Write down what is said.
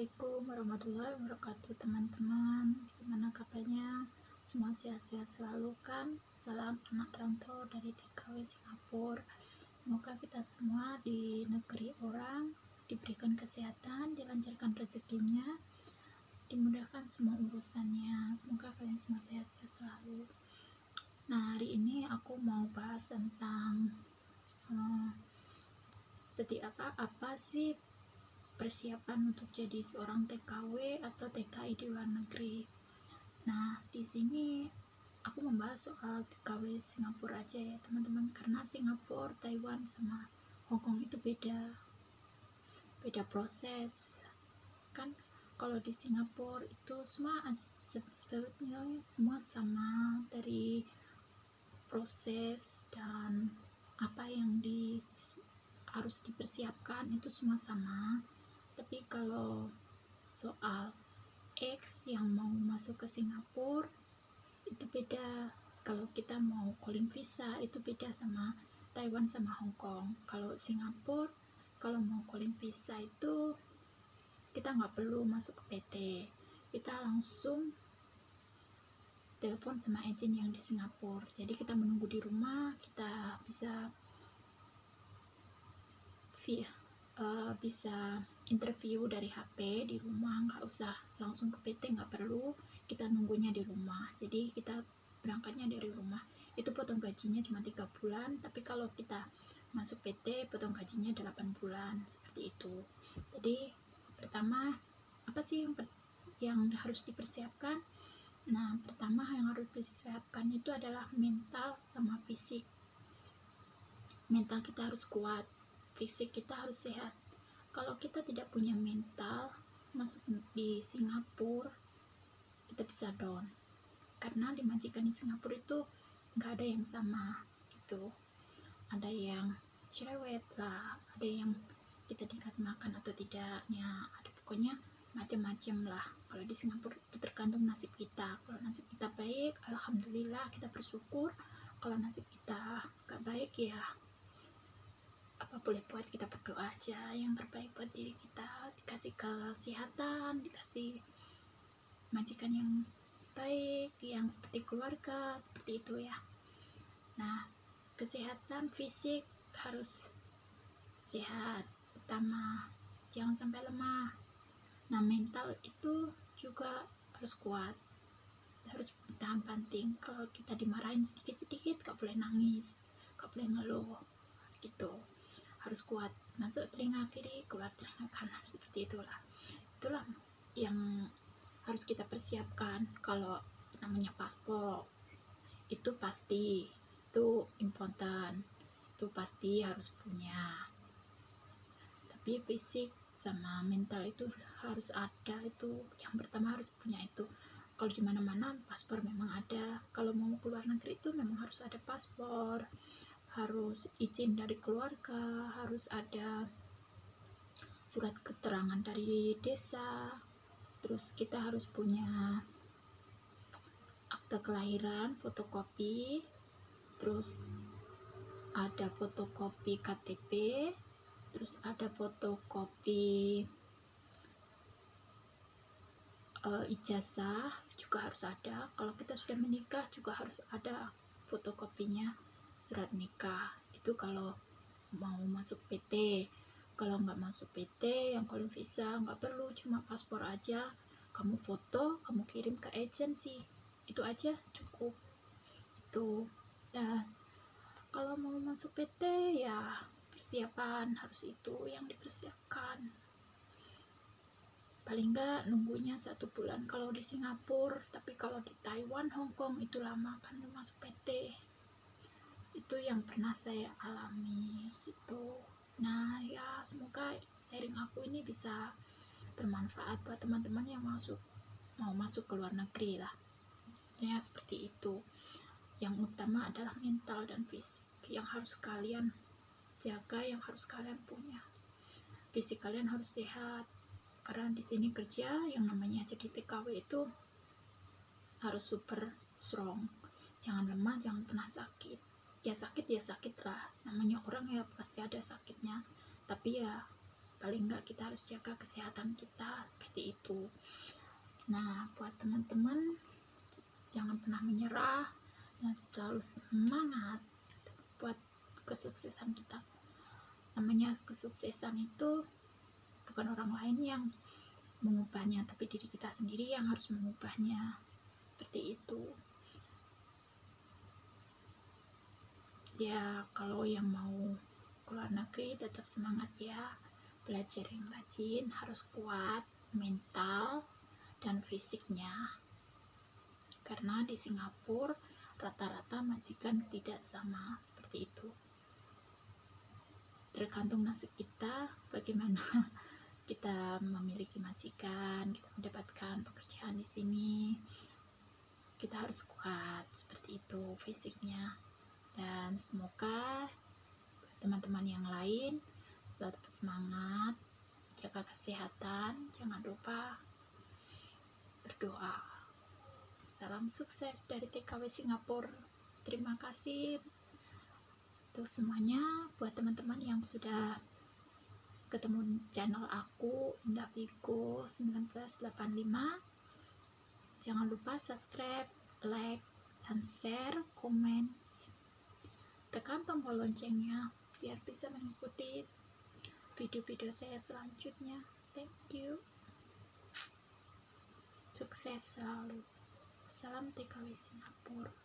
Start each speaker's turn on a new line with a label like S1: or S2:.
S1: Assalamualaikum warahmatullahi wabarakatuh teman-teman. Gimana kabarnya? Semua sehat-sehat selalu kan? Salam anak rantau dari TKW Singapura. Semoga kita semua di negeri orang diberikan kesehatan, dilancarkan rezekinya, dimudahkan semua urusannya. Semoga kalian semua sehat-sehat selalu. Nah, hari ini aku mau bahas tentang seperti apa sih persiapan untuk jadi seorang TKW atau TKI di luar negeri. Nah, di sini aku membahas soal TKW Singapura aja ya teman-teman, karena Singapura, Taiwan sama Hong Kong itu beda proses kan. Kalau di Singapura itu sebetulnya semua sama, dari proses dan apa yang harus dipersiapkan itu semua sama. Tapi kalau soal X yang mau masuk ke Singapura itu beda. Kalau kita mau calling visa itu beda sama Taiwan sama Hong Kong. Kalau Singapura, kalau mau calling visa itu kita nggak perlu masuk ke PT, kita langsung telepon sama agent yang di Singapura. Jadi kita menunggu di rumah, kita bisa interview dari HP di rumah, nggak usah langsung ke PT, nggak perlu, kita nunggunya di rumah. Jadi kita berangkatnya dari rumah. Itu potong gajinya cuma 3 bulan, tapi kalau kita masuk PT potong gajinya 8 bulan, seperti itu. Jadi pertama, apa sih yang harus dipersiapkan? Nah, pertama yang harus dipersiapkan itu adalah mental sama fisik. Mental kita harus kuat, fisik kita harus sehat. Kalau kita tidak punya mental, masuk di Singapura kita bisa down, karena di majikan di Singapura itu nggak ada yang sama gitu. Ada yang cerewet lah, ada yang kita dikasih makan atau tidaknya, ada pokoknya macam-macam lah. Kalau di Singapura itu tergantung nasib kita. Kalau nasib kita baik, alhamdulillah kita bersyukur. Kalau nasib kita gak baik, ya apa boleh buat, kita berdoa aja yang terbaik buat diri kita, dikasih kesehatan, dikasih majikan yang baik, yang seperti keluarga, seperti itu ya. Nah, kesehatan fisik harus sehat utama, jangan sampai lemah. Nah, mental itu juga harus kuat, harus tahan banting. Kalau kita dimarahin sedikit-sedikit gak boleh nangis, gak boleh ngeluh gitu. Harus kuat, masuk telinga kiri, keluar telinga kanan, seperti itulah yang harus kita persiapkan. Kalau namanya paspor itu pasti, itu important, itu pasti harus punya. Tapi fisik sama mental itu harus ada, itu yang pertama harus punya itu. Kalau di mana-mana paspor memang ada. Kalau mau keluar negeri itu memang harus ada paspor, harus izin dari keluarga, harus ada surat keterangan dari desa, terus kita harus punya akta kelahiran, fotokopi, terus ada fotokopi KTP, terus ada fotokopi ijazah juga harus ada. Kalau kita sudah menikah juga harus ada fotokopinya, surat nikah. Itu kalau mau masuk PT. Kalau nggak masuk PT, yang calling visa nggak perlu, cuma paspor aja, kamu foto, kamu kirim ke agensi, itu aja cukup. Itu dan kalau mau masuk PT ya persiapan harus itu yang dipersiapkan. Paling nggak nunggunya 1 bulan kalau di Singapura, tapi kalau di Taiwan, Hong Kong itu lama kan masuk PT. Itu yang pernah saya alami gitu. Nah ya, semoga sharing aku ini bisa bermanfaat buat teman-teman yang mau masuk ke luar negeri lah ya, seperti itu. Yang utama adalah mental dan fisik yang harus kalian jaga, yang harus kalian punya. Fisik kalian harus sehat, karena di sini kerja yang namanya jadi TKW itu harus super strong, jangan lemah, jangan pernah sakit. Ya sakit lah, namanya orang ya pasti ada sakitnya, tapi ya paling enggak kita harus jaga kesehatan kita, seperti itu. Nah, buat teman-teman, jangan pernah menyerah dan selalu semangat buat kesuksesan kita. Namanya kesuksesan itu bukan orang lain yang mengubahnya, tapi diri kita sendiri yang harus mengubahnya, seperti itu. Ya, kalau yang mau keluar negeri tetap semangat ya, belajar yang rajin, harus kuat mental dan fisiknya, karena di Singapura rata-rata majikan tidak sama, seperti itu. Tergantung nasib kita bagaimana kita memiliki majikan, kita mendapatkan pekerjaan di sini. Kita harus kuat, seperti itu fisiknya. Dan semoga teman-teman yang lain selalu semangat, jaga kesehatan, jangan lupa berdoa. Salam sukses dari TKW Singapura. Terima kasih untuk semuanya. Buat teman-teman yang sudah ketemu channel aku, Indavigo 1985, jangan lupa subscribe, like, dan share, komen, tekan tombol loncengnya biar bisa mengikuti video-video saya selanjutnya. Thank you. Sukses selalu. Salam TKW Singapura.